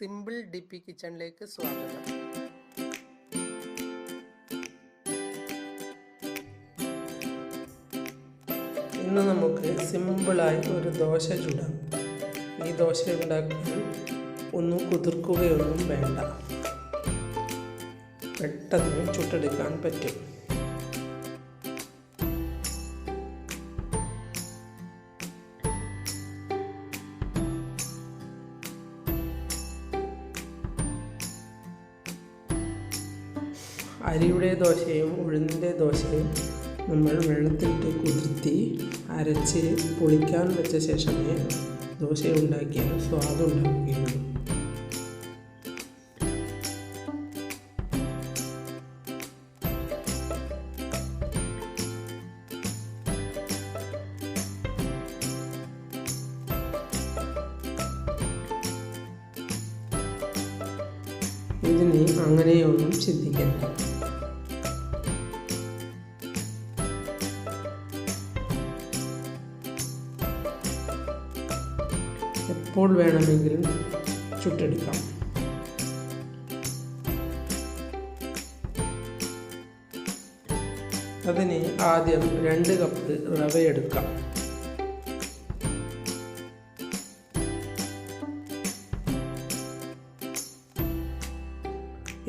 Simple ഡിപ്പി കിച്ചണിലേക്ക് സ്വാഗതം. ഇന്ന് നമുക്ക് സിമ്പിളായി ഒരു ദോശ ചുടാം. ഈ ദോശ ഉണ്ടാക്കാൻ ഒന്നും കുതിർക്കുകയൊന്നും വേണ്ട, പെട്ടെന്ന് ചുട്ടെടുക്കാൻ പറ്റും. അരിയുടെ ദോശയും ഉഴുന്നിൻ്റെ ദോശയും നമ്മൾ വെള്ളത്തിലിട്ട് കുതിർത്തി അരച്ച് പൊളിക്കാൻ വെച്ച ശേഷമേ ദോശ ഉണ്ടാക്കിയാൽ സ്വാദുണ്ടാക്കുകയുള്ളൂ. ഇതിന് അങ്ങനെയൊന്നും ചിന്തിക്കണ്ട. എപ്പോൾ വേണമെങ്കിലും ചുട്ടെടുക്കാം. അതിന് ആദ്യം 2 കപ്പ് റവ എടുക്കാം.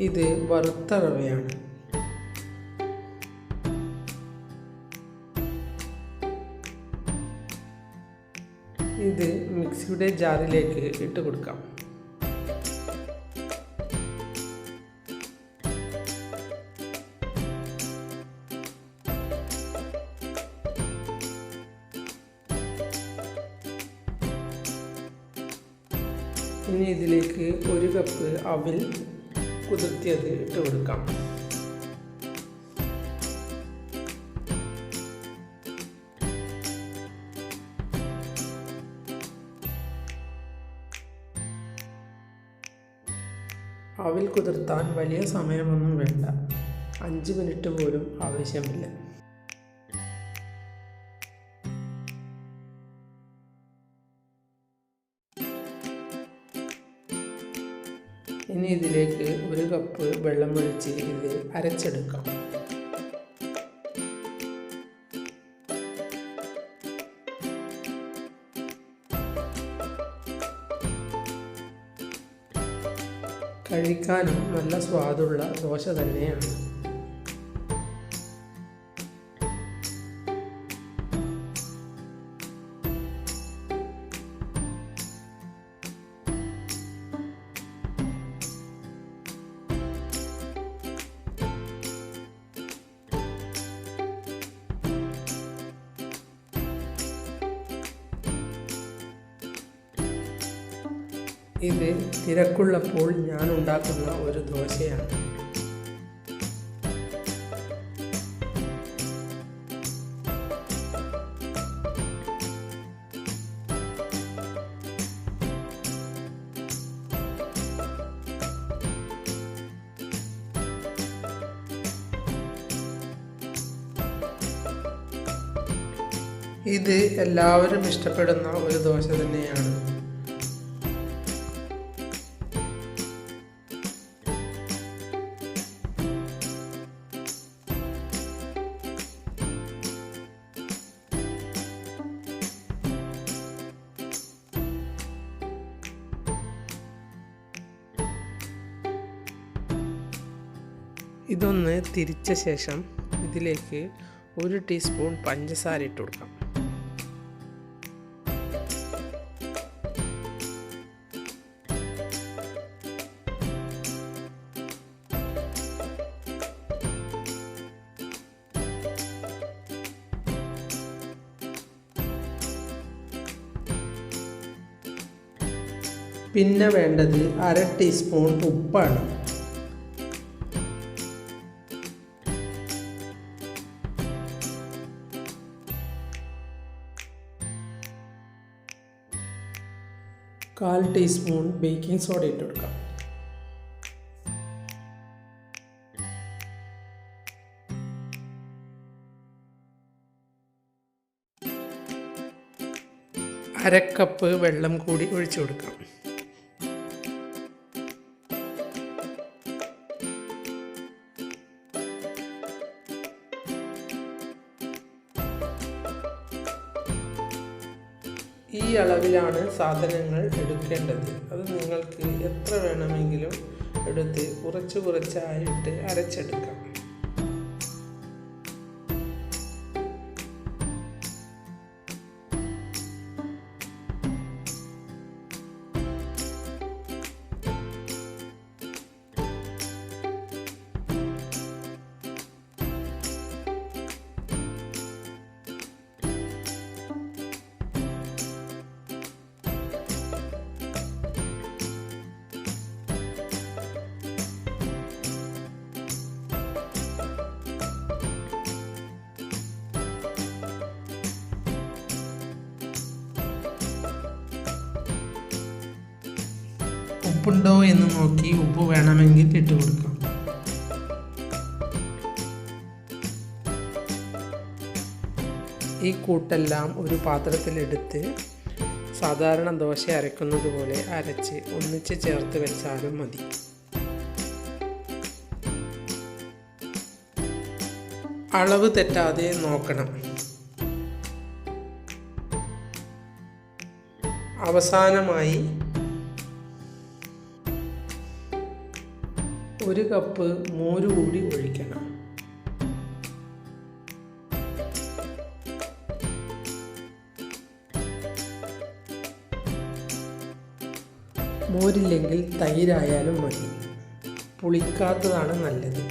ഇത് വറുത്ത റവയാണ്. ഇത് മിക്സിയുടെ ജാറിലേക്ക് ഇട്ട് കൊടുക്കാം. ഇനി ഇതിലേക്ക് 1 കപ്പ് അവിൽ കുതിർത്തിയത് ഇട്ട് കൊടുക്കാം. അവിൽ കുതിർത്താൻ വലിയ സമയമൊന്നും വേണ്ട, 5 മിനിറ്റ് പോലും ആവശ്യമില്ല. ഇനി ഇതിലേക്ക് 1 കപ്പ് വെള്ളം ഒഴിച്ച് ഇത് അരച്ചെടുക്കാം. കഴിക്കാനും നല്ല സ്വാദുള്ള ദോശ തന്നെയാണ്. ഇത് തിരക്കുള്ളപ്പോൾ ഞാൻ ഉണ്ടാക്കുന്ന ഒരു ദോശയാണ്. ഇത് എല്ലാവരും ഇഷ്ടപ്പെടുന്ന ഒരു ദോശ തന്നെയാണ്. ഇതൊന്ന് തിരിച്ച ശേഷം ഇതിലേക്ക് 1 ടീസ്പൂൺ പഞ്ചസാര ഇട്ട് കൊടുക്കാം. പിന്നെ വേണ്ടത് 1/2 ടീസ്പൂൺ ഉപ്പാണ്. കാൽ ടീസ്പൂൺ ബേക്കിംഗ് സോഡ ഇട്ട് കൊടുക്കാം. അര കപ്പ് വെള്ളം കൂടി ഒഴിച്ചു കൊടുക്കാം. ഈ അളവിലാണ് സാധനങ്ങൾ എടുക്കേണ്ടത്. അത് നിങ്ങൾക്ക് എത്ര വേണമെങ്കിലും എടുത്ത് കുറച്ച് കുറച്ചായിട്ട് അരച്ചെടുക്കാം. ഉപ്പുണ്ടോ എന്ന് നോക്കി ഉപ്പ് വേണമെങ്കിൽ ഇട്ട് കൊടുക്കാം. ഈ കൂട്ടെല്ലാം ഒരു പാത്രത്തിലെടുത്ത് സാധാരണ ദോശ അരക്കുന്നത് പോലെ അരച്ച് ഒന്നിച്ച് ചേർത്ത് വെച്ചാലും മതി. അളവ് തെറ്റാതെ നോക്കണം. അവസാനമായി 1 കപ്പ് മോര് കൂടി ഒഴിക്കണം. മോരില്ലെങ്കിൽ തൈരായാലും മതി, പുളിക്കാത്തതാണ് നല്ലത്.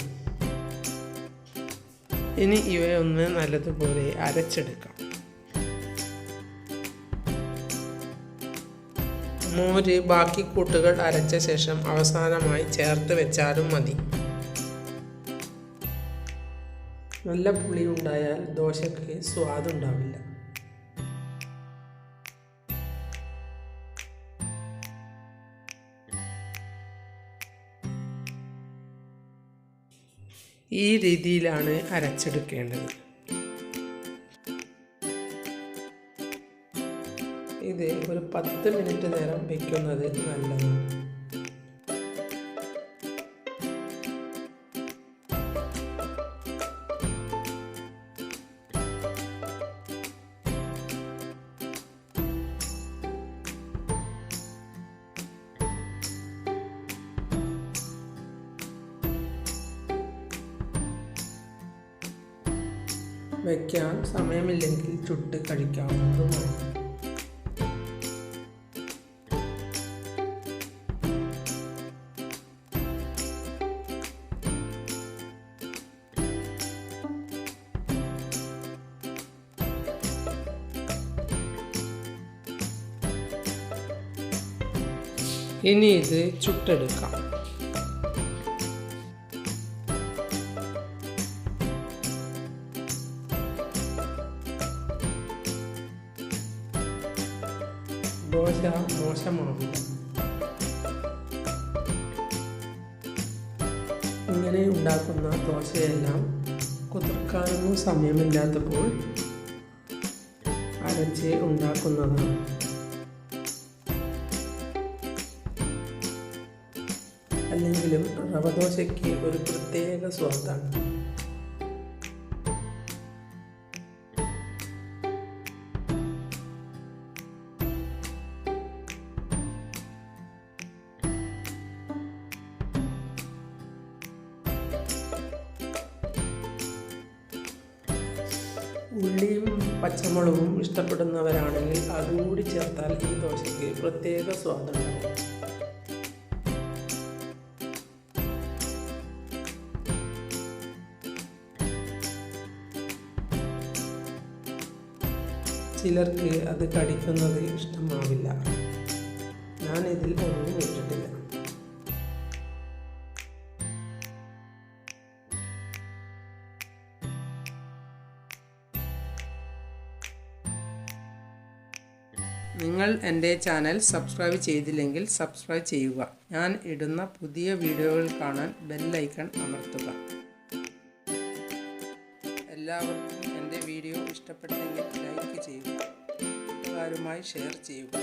ഇനി ഇവയൊന്ന് നല്ലതുപോലെ അരച്ചെടുക്കാം. മോര് ബാക്കി കൂട്ടുകൾ അരച്ച ശേഷം അവസാനമായി ചേർത്ത് വെച്ചാലും മതി. നല്ല പുളി ഉണ്ടായാൽ ദോശയ്ക്ക് സ്വാദുണ്ടാവില്ല. ഈ രീതിയിലാണ് അരച്ചെടുക്കേണ്ടത്. ഇത് ഒരു 10 മിനിറ്റ് നേരം വയ്ക്കുന്നത് നല്ലതാണ്. വയ്ക്കാൻ സമയമില്ലെങ്കിൽ ചുട്ട് കഴിക്കാവുന്നതുമാണ്. ഇനി ഇത് ചുട്ടെടുക്കാം. ദോശ മോശമാവില്ല. ഇങ്ങനെ ഉണ്ടാക്കുന്ന ദോശയെല്ലാം കുതിർക്കാനൊന്നും സമയമില്ലാത്തപ്പോൾ അരച്ച് ഉണ്ടാക്കുന്നതാണ്. അല്ലെങ്കിലും റവ ദോശയ്ക്ക് ഒരു പ്രത്യേക സ്വാദാണ്. ഉള്ളിയും പച്ചമുളകും ഇഷ്ടപ്പെടുന്നവരാണെങ്കിൽ അതുകൂടി ചേർത്താൽ ഈ ദോശയ്ക്ക് പ്രത്യേക സ്വാദുണ്ടാകും. ചിലർക്ക് അത് കടിക്കുന്നത് ഇഷ്ടമാവില്ല. ഞാനിതിൽ ഒന്നും ഇട്ടിട്ടില്ല. നിങ്ങൾ എൻ്റെ ചാനൽ സബ്സ്ക്രൈബ് ചെയ്തില്ലെങ്കിൽ സബ്സ്ക്രൈബ് ചെയ്യുക. ഞാൻ ഇടുന്ന പുതിയ വീഡിയോകൾ കാണാൻ ബെൽ ഐക്കൺ അമർത്തുക. എല്ലാവർക്കും എൻ്റെ വീഡിയോ ഇഷ്ടപ്പെട്ടെങ്കിൽ ലൈക്ക് ചെയ്യുക, കൂട്ടുകാരുമായി ഷെയർ ചെയ്യുക.